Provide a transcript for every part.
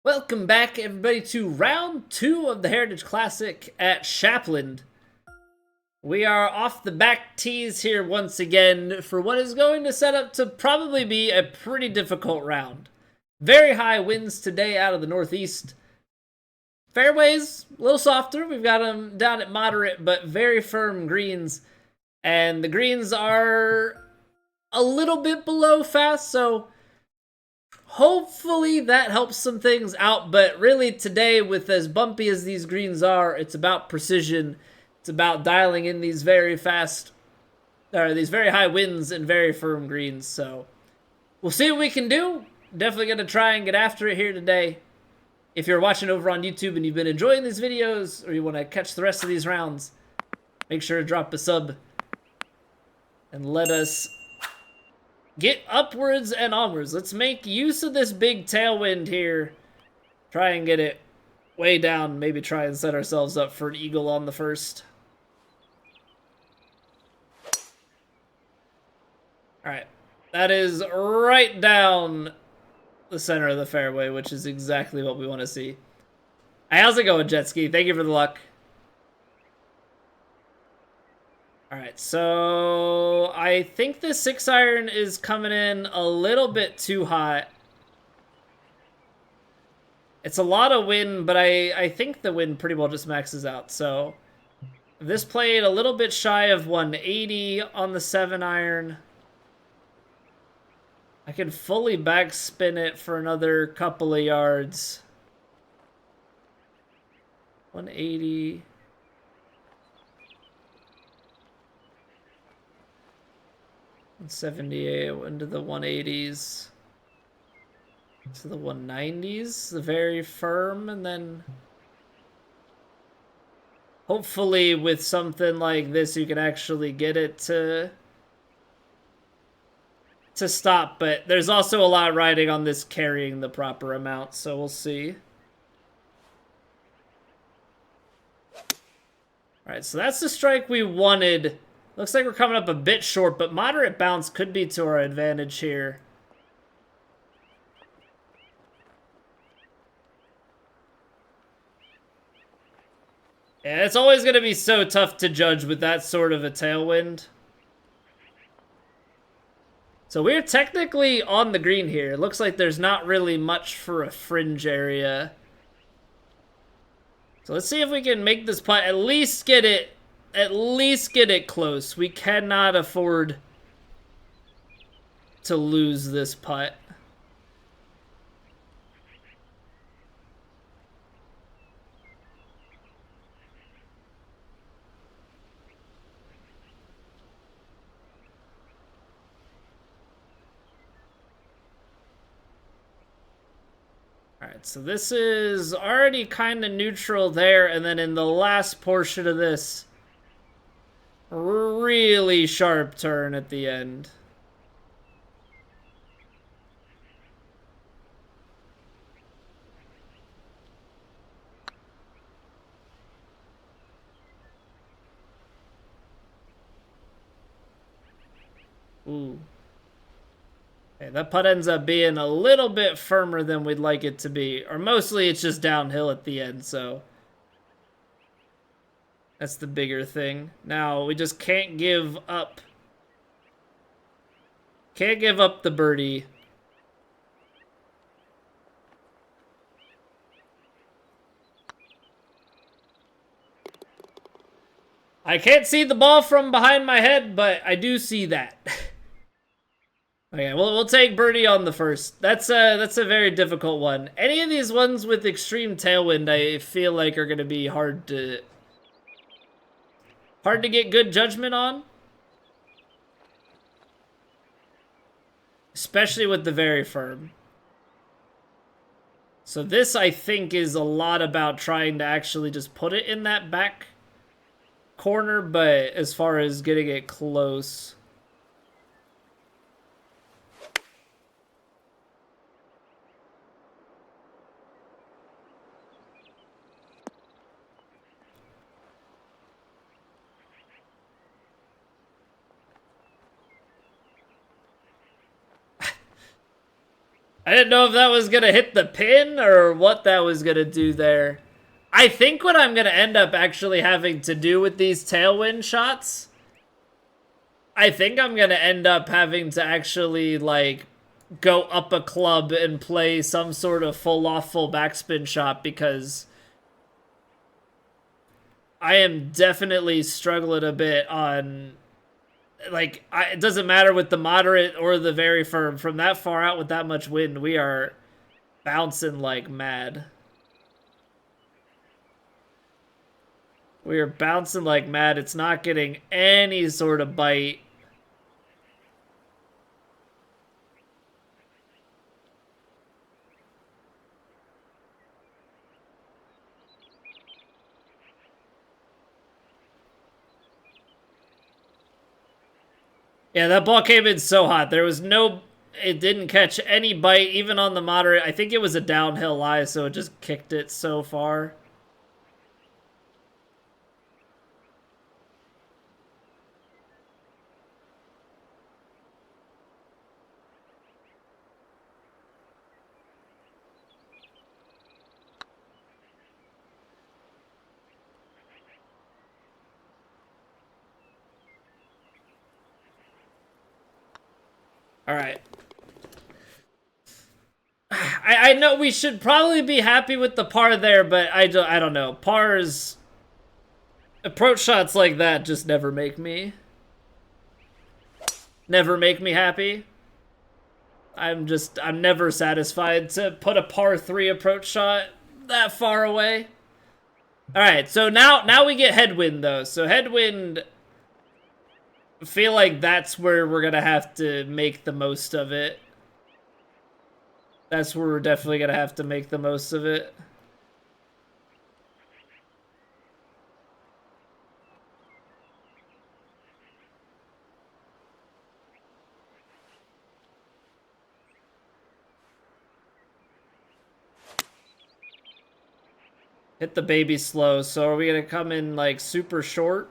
Welcome back, everybody, to round 2 of the Heritage Classic at Shapland. We are off the back tees here once again for what is going to set up to probably be a pretty difficult round. Very high winds today out of the northeast. Fairways, a little softer. We've got them down at moderate, but very firm greens. And the greens are a little bit below fast, so hopefully that helps some things out. But really today, with as bumpy as these greens are, it's about precision. It's about dialing in these very fast, or these very high winds and very firm greens. So we'll see what we can do. Definitely going to try and get after it here today. If you're watching over on YouTube and you've been enjoying these videos, or you want to catch the rest of these rounds, make sure to drop a sub and let us get upwards and onwards. Let's make use of this big tailwind here. Try and get it way down. Maybe try and set ourselves up for an eagle on the first. Alright. That is right down the center of the fairway, which is exactly what we want to see. Hey, how's it going, Jet Ski? Thank you for the luck. Alright, so I think the 6-iron is coming in a little bit too hot. It's a lot of wind, but I think the wind pretty well just maxes out. So this played a little bit shy of 180 on the 7-iron. I can fully backspin it for another couple of yards. 180. $178 into the 180s. To the 190s, the very firm, and then hopefully with something like this you can actually get it to stop. But there's also a lot riding on this carrying the proper amount, so we'll see. Alright, so that's the strike we wanted. Looks like we're coming up a bit short, but moderate bounce could be to our advantage here. Yeah, it's always going to be so tough to judge with that sort of a tailwind. So we're technically on the green here. It looks like there's not really much for a fringe area. So let's see if we can make this putt, at least get it close. We cannot afford to lose this putt. Alright, so this is already kind of neutral there, and then in the last portion of this, really sharp turn at the end. Ooh. Okay, that putt ends up being a little bit firmer than we'd like it to be. Or mostly it's just downhill at the end, so that's the bigger thing. Now, we just can't give up. Can't give up the birdie. I can't see the ball from behind my head, but I do see that. Okay, we'll take birdie on the first. That's a very difficult one. Any of these ones with extreme tailwind, I feel like are going to be hard to get good judgment on. Especially with the very firm. So this, I think, is a lot about trying to actually just put it in that back corner, but as far as getting it close... I didn't know if that was going to hit the pin or what that was going to do there. I think what I'm going to end up actually having to do with these tailwind shots, I think I'm going to end up having to actually, like, go up a club and play some sort of full off, full backspin shot, because I am definitely struggling a bit on, like, it doesn't matter with the moderate or the very firm. From that far out with that much wind, we are bouncing like mad. We are bouncing like mad. It's not getting any sort of bite. Yeah, that ball came in so hot. There was no... It didn't catch any bite, even on the moderate. I think it was a downhill lie, so it just kicked it so far. All right. I know we should probably be happy with the par there, but I don't know. Pars... Approach shots like that just never make me happy. I'm never satisfied to put a par 3 approach shot that far away. All right, so now we get headwind though. So headwind, I feel like that's where we're gonna have to make the most of it. That's where we're definitely gonna have to make the most of it. Hit the baby slow. So are we gonna come in like super short?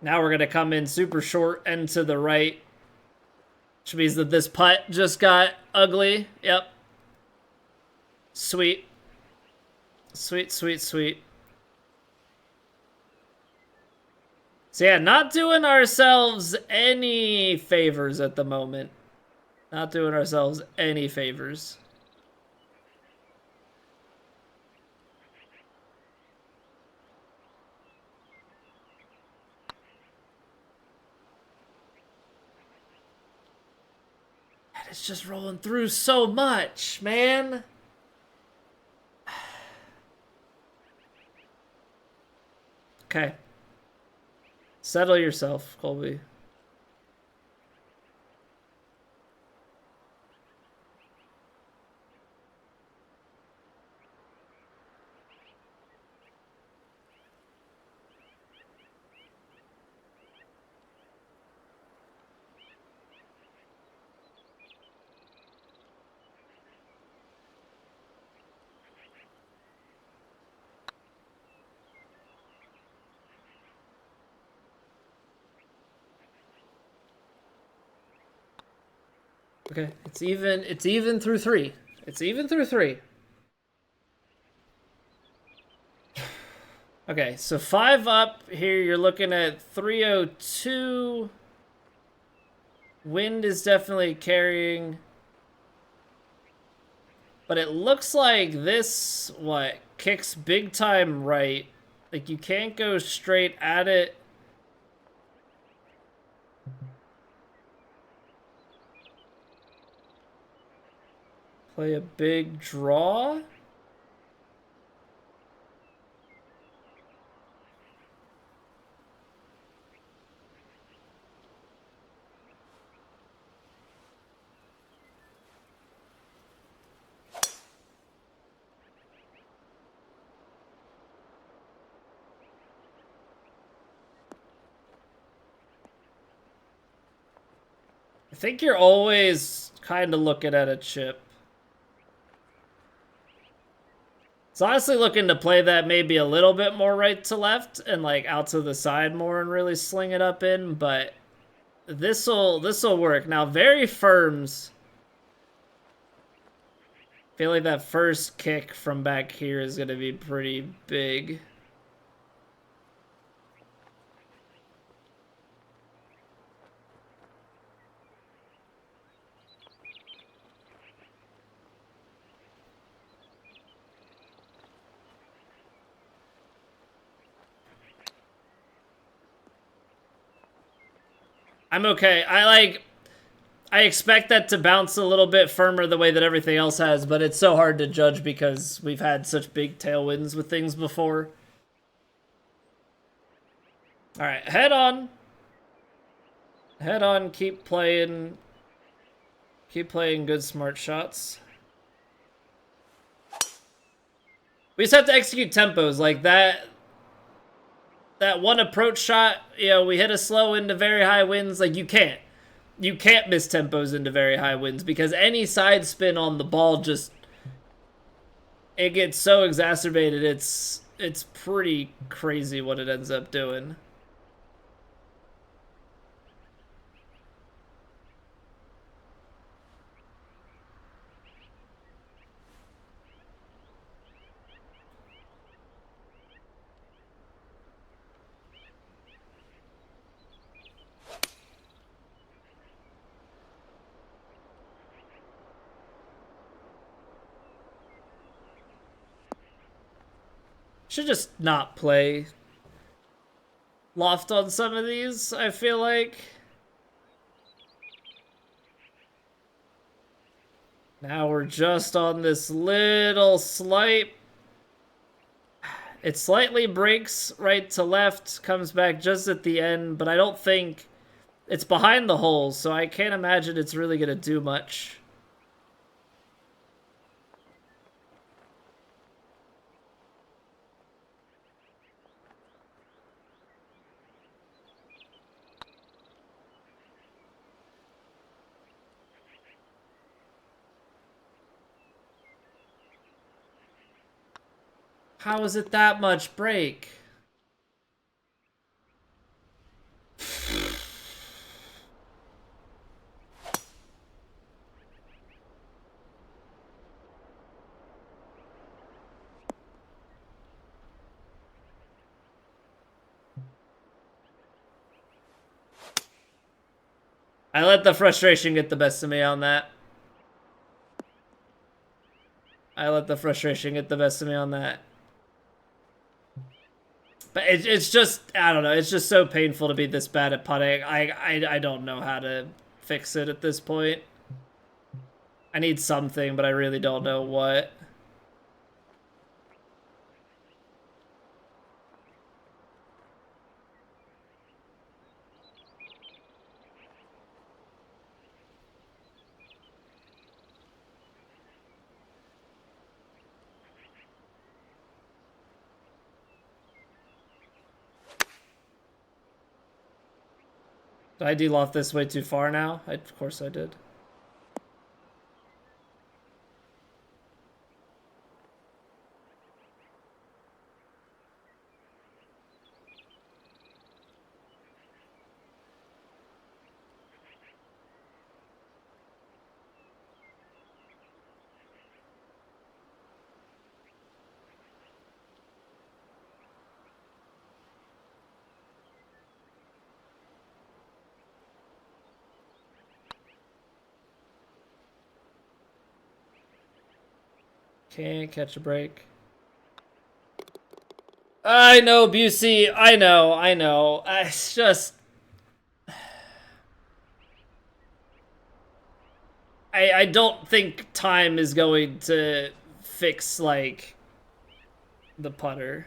Now we're gonna come in super short and to the right, which means that this putt just got ugly. Yep. Sweet. Sweet, sweet, sweet. So yeah, not doing ourselves any favors at the moment. Not doing ourselves any favors. And it's just rolling through so much, man. Okay. Settle yourself, Colby. Okay, it's even through 3. It's even through 3. Okay, so 5 up here, you're looking at 302. Wind is definitely carrying. But it looks like this, kicks big time right. Like, you can't go straight at it. Play a big draw. I think you're always kind of looking at a chip. It's honestly looking to play that maybe a little bit more right to left and like out to the side more and really sling it up in, but this'll work. Now, very firms. Feel like that first kick from back here is going to be pretty big. I'm okay. I expect that to bounce a little bit firmer the way that everything else has, but it's so hard to judge because we've had such big tailwinds with things before. All right, head on. Head on, keep playing. Keep playing good smart shots. We just have to execute tempos like that. That one approach shot, you know, we hit a slow into very high winds. Like, you can't miss tempos into very high winds because any side spin on the ball just, it gets so exacerbated. It's pretty crazy what it ends up doing. Should just not play loft on some of these, I feel like. Now we're just on this little slight. It slightly breaks right to left, comes back just at the end, but I don't think it's behind the holes, so I can't imagine it's really going to do much. How is it that much break? I let the frustration get the best of me on that. I let the frustration get the best of me on that. But it's just, I don't know, it's just so painful to be this bad at putting. I don't know how to fix it at this point. I need something, but I really don't know what. Did I de-loft this way too far now? Of course I did. Can't catch a break. I know, Busey. I know. It's just... I don't think time is going to fix, like, the putter.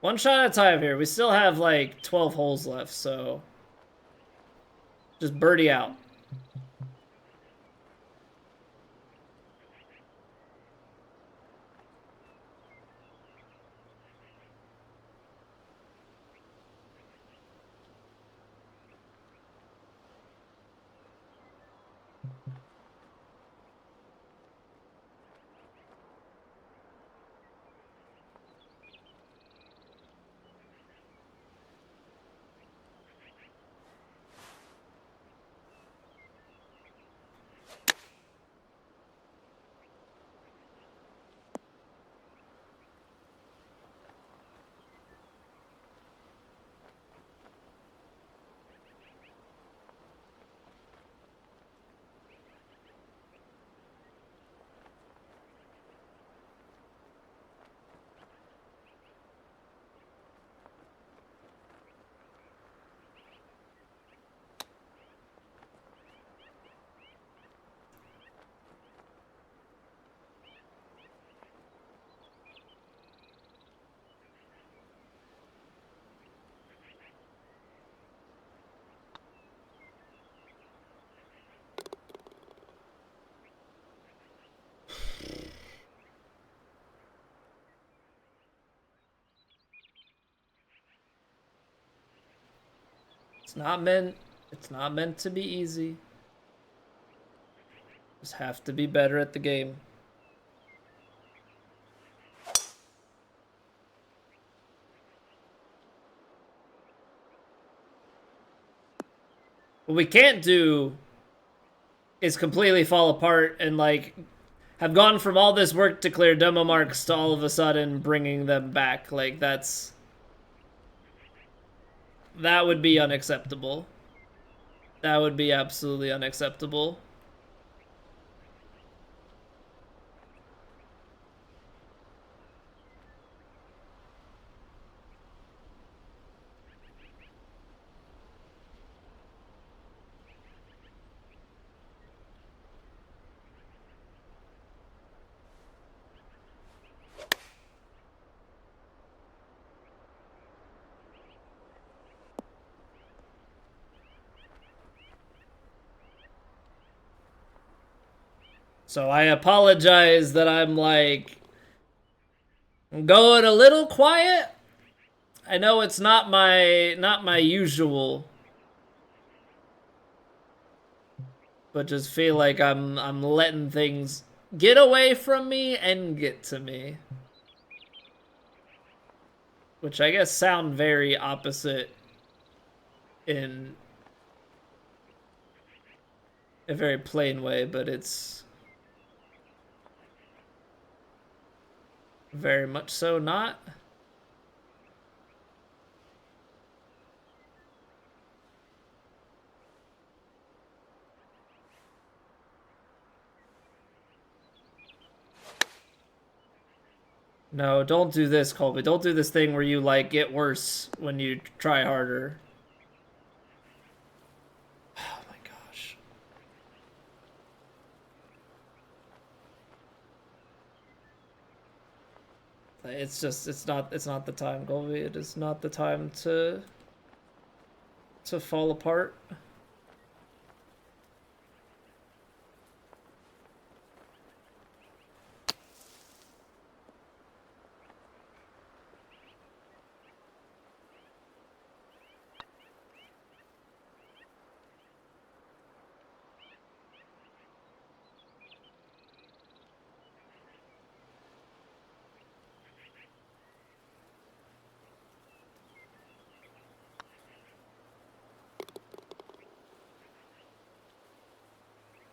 One shot at a time here. We still have like 12 holes left, so just birdie out. It's not meant to be easy. Just have to be better at the game. What we can't do is completely fall apart and like have gone from all this work to clear demo marks to all of a sudden bringing them back. Like that would be unacceptable. That would be absolutely unacceptable. So I apologize that I'm like going a little quiet. I know it's not my usual, but just feel like I'm letting things get away from me and get to me. Which I guess sound very opposite in a very plain way, but it's very much so not. No, don't do this, Colby. Don't do this thing where you, like, get worse when you try harder. Oh my gosh. It's just, it's not the time, Colby. It is not the time to fall apart.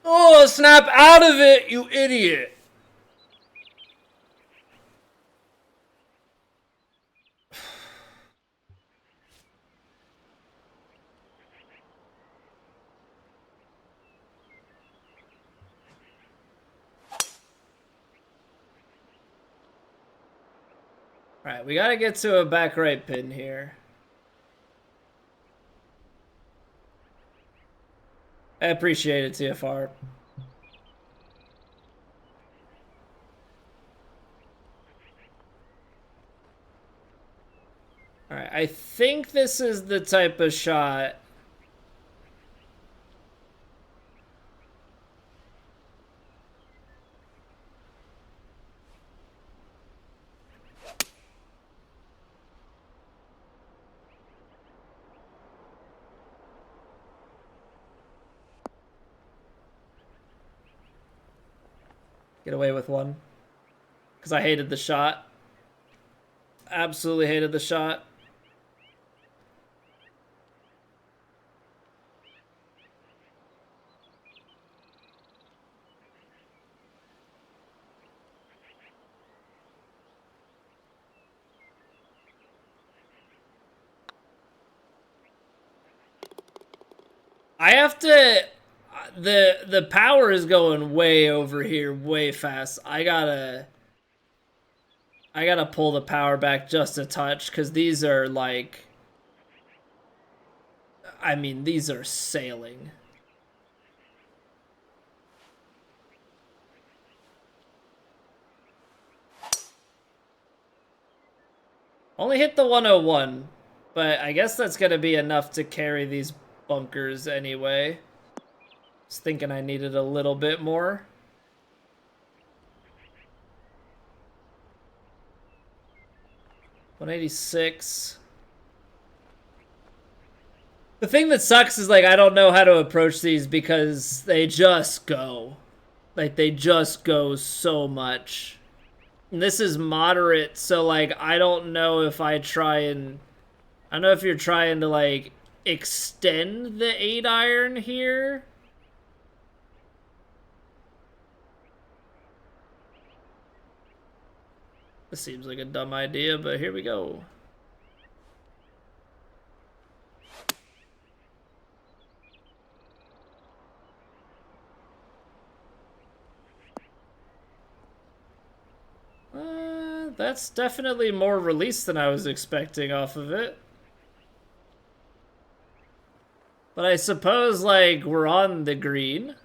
Oh, snap out of it, you idiot! Alright, we gotta get to a back right pin here. I appreciate it, TFR. Alright, I think this is the type of shot. Get away with one. Because I hated the shot. Absolutely hated the shot. I have to... The power is going way over here, way fast. I gotta pull the power back just a touch, because these are like... I mean, these are sailing. Only hit the 101, but I guess that's gonna be enough to carry these bunkers anyway. Was thinking I needed a little bit more. $186. The thing that sucks is, like, I don't know how to approach these because they just go. Like, they just go so much. And this is moderate, so, like, I don't know if I try and... I don't know if you're trying to, like, extend the 8-iron here. This seems like a dumb idea, but here we go. That's definitely more release than I was expecting off of it. But I suppose, like, we're on the green.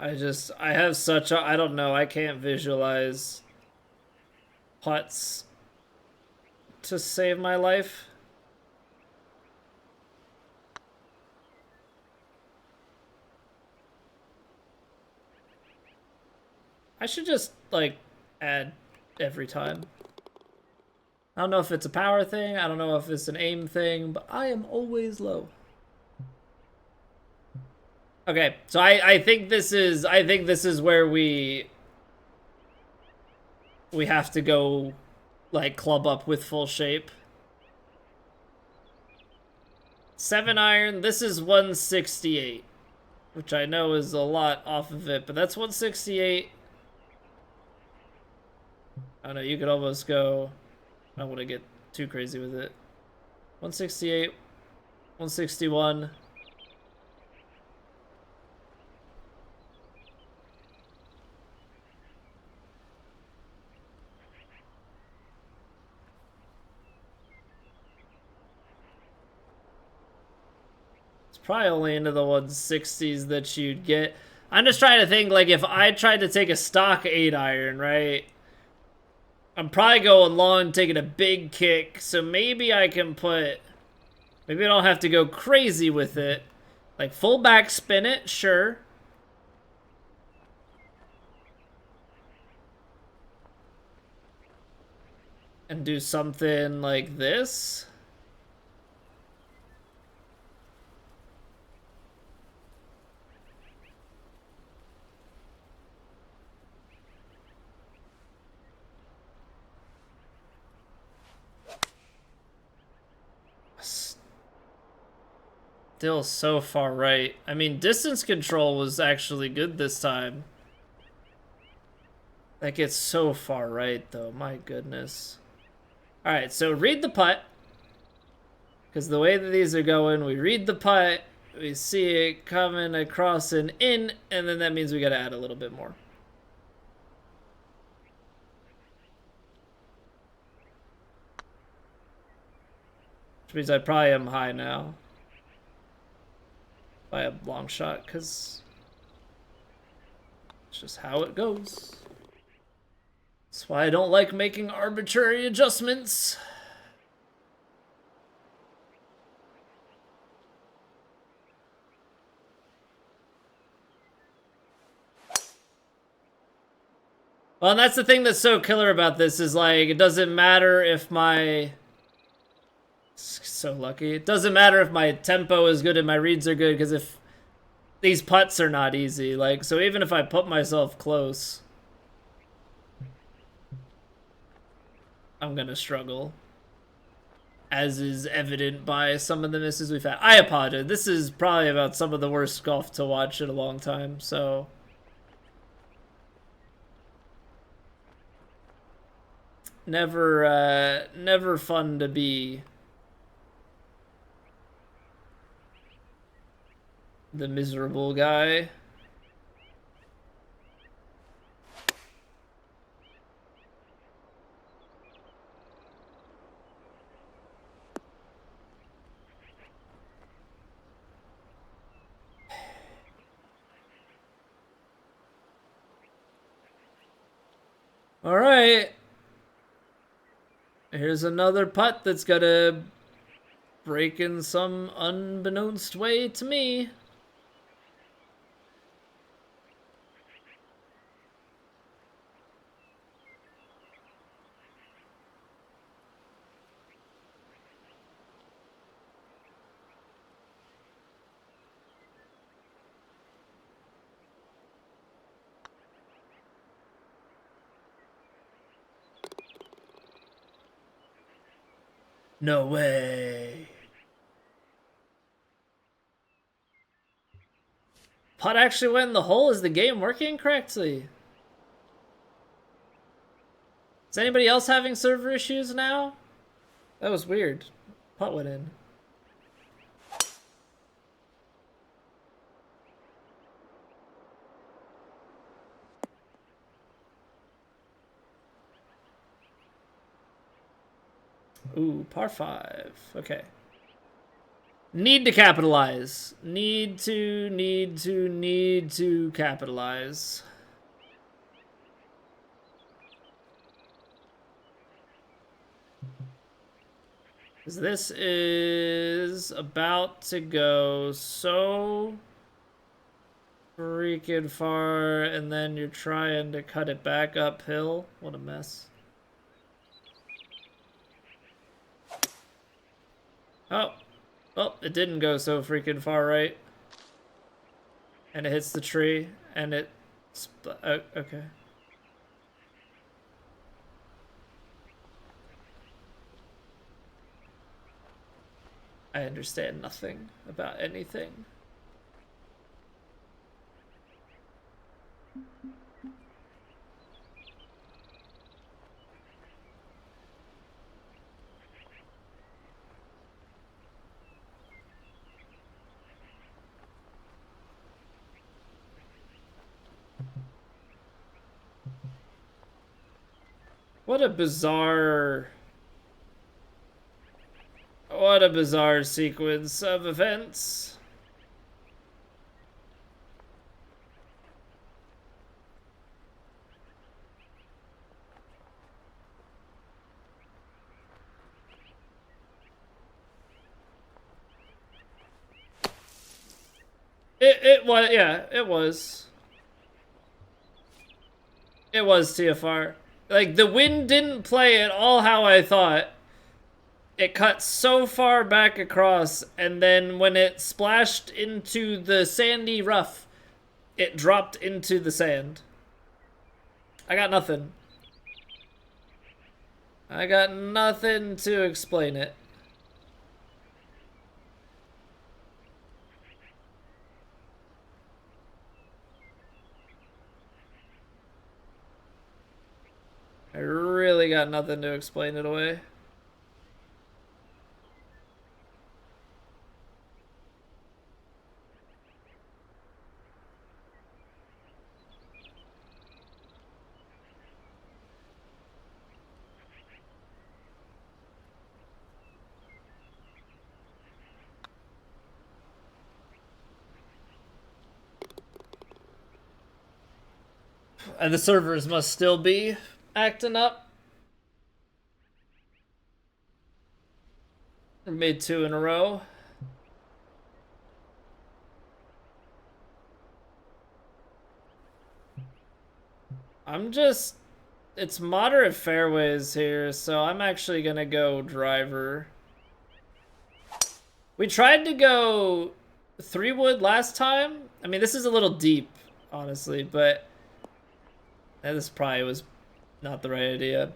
I have such a, I don't know, I can't visualize putts to save my life. I should just, like, add every time. I don't know if it's a power thing, I don't know if it's an aim thing, but I am always low. Okay, so I think this is where we have to go, like, club up with full shape. 7-iron, this is 168, which I know is a lot off of it, but that's 168. I don't know, you could almost go, I don't want to get too crazy with it. 168, 161. Probably only into the 160s that you'd get. I'm just trying to think, like, if I tried to take a stock 8-iron, right? I'm probably going long, taking a big kick, so maybe I can put... Maybe I don't have to go crazy with it. Like, full back spin it, sure. And do something like this. Still so far right. I mean, distance control was actually good this time. That gets so far right, though. My goodness. Alright, so read the putt. Because the way that these are going, we read the putt, we see it coming across and in, and then that means we gotta add a little bit more. Which means I probably am high now. By a long shot, because it's just how it goes. That's why I don't like making arbitrary adjustments. Well, and that's the thing that's so killer about this is, like, it doesn't matter if my... So lucky. It doesn't matter if my tempo is good and my reads are good, because if these putts are not easy, like, so even if I put myself close, I'm gonna struggle, as is evident by some of the misses we've had. I apologize. This is probably about some of the worst golf to watch in a long time, so... Never fun to be the miserable guy. All right. Here's another putt that's gonna break in some unbeknownst way to me. No way. Putt actually went in the hole. Is the game working correctly? Is anybody else having server issues now? That was weird. Putt went in. Ooh, par 5. Okay. Need to capitalize. Need to capitalize. This is about to go so freaking far, and then you're trying to cut it back uphill. What a mess. Oh. Well, it didn't go so freaking far right. And it hits the tree, and it... okay. I understand nothing about anything. What a bizarre sequence of events. It was, yeah, it was. It was TFR. Like, the wind didn't play at all how I thought. It cut so far back across, and then when it splashed into the sandy rough, it dropped into the sand. I got nothing. I got nothing to explain it. I really got nothing to explain it away. And the servers must still be acting up. I made 2 in a row. It's moderate fairways here, so I'm actually gonna go driver. We tried to go 3-wood last time. I mean, this is a little deep, honestly, but this probably was not the right idea.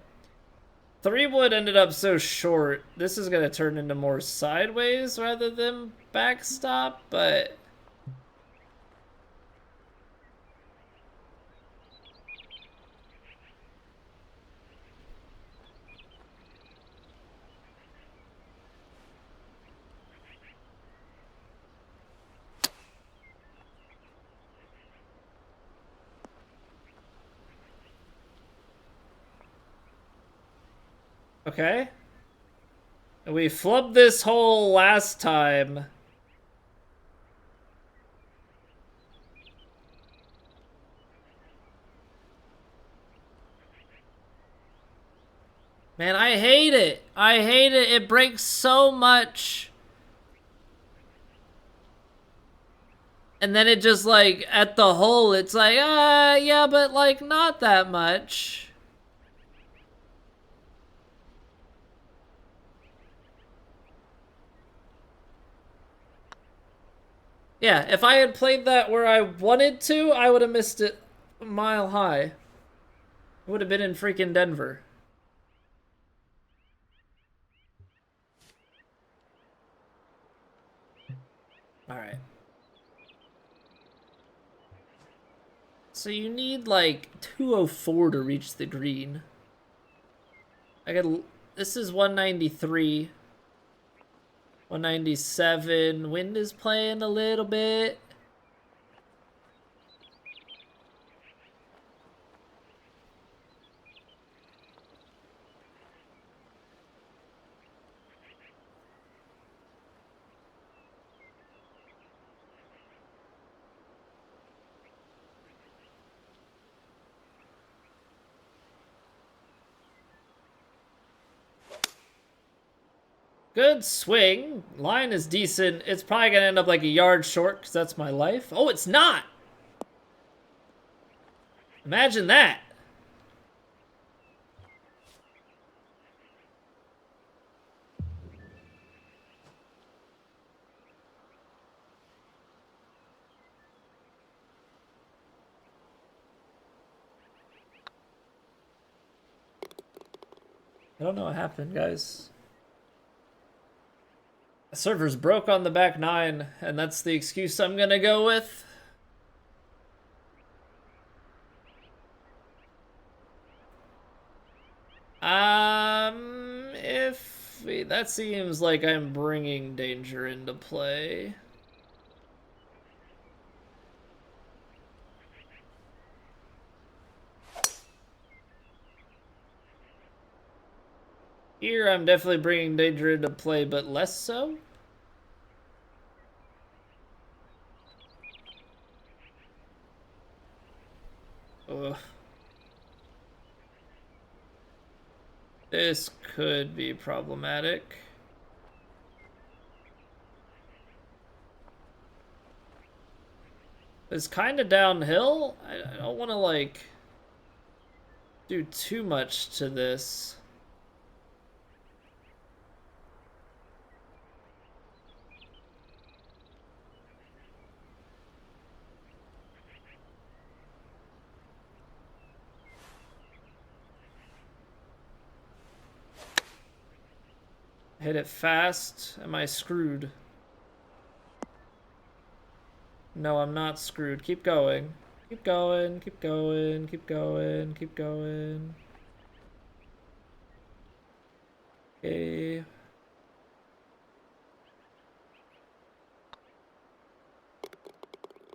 3-wood ended up so short. This is gonna turn into more sideways rather than backstop, but... Okay. We flubbed this hole last time. Man, I hate it. I hate it. It breaks so much. And then it just like, at the hole, it's like, yeah, but like not that much. Yeah, if I had played that where I wanted to, I would have missed it a mile high. It would have been in freaking Denver. All right. So you need like 204 to reach the green. I got. This is 193. 197. Wind is playing a little bit. Good swing. Line is decent. It's probably going to end up like a yard short because that's my life. Oh, it's not. Imagine that. I don't know what happened, guys. The server's broke on the back nine, and that's the excuse I'm going to go with. That seems like I'm bringing danger into play. Here, I'm definitely bringing danger into play, but less so. Ugh. This could be problematic. It's kind of downhill. I don't want to, like, do too much to this. Hit it fast. Am I screwed? No, I'm not screwed. Keep going. Keep going, keep going, keep going, keep going. Okay.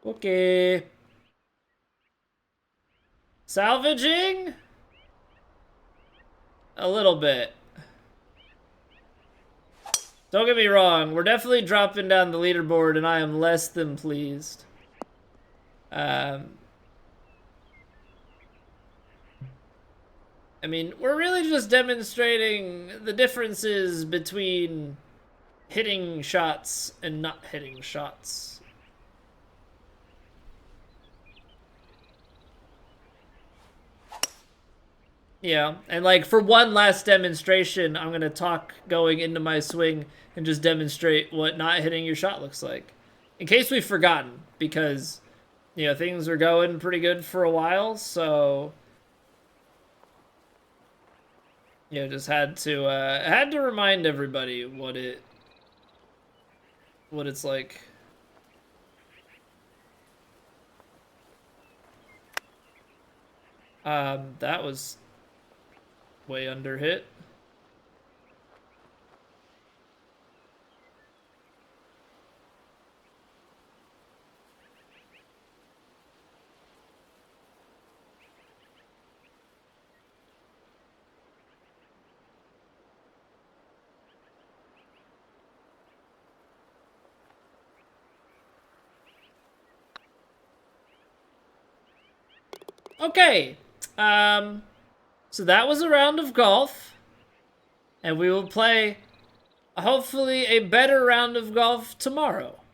Okay. Salvaging? A little bit. Don't get me wrong, we're definitely dropping down the leaderboard and I am less than pleased. I mean, we're really just demonstrating the differences between hitting shots and not hitting shots. Yeah, and like for one last demonstration, I'm gonna talk going into my swing and just demonstrate what not hitting your shot looks like. In case we've forgotten, because, you know, things were going pretty good for a while, so, you know, just had to remind everybody what it's like. That was way under hit. Okay. So that was a round of golf. And we will play, hopefully, a better round of golf tomorrow.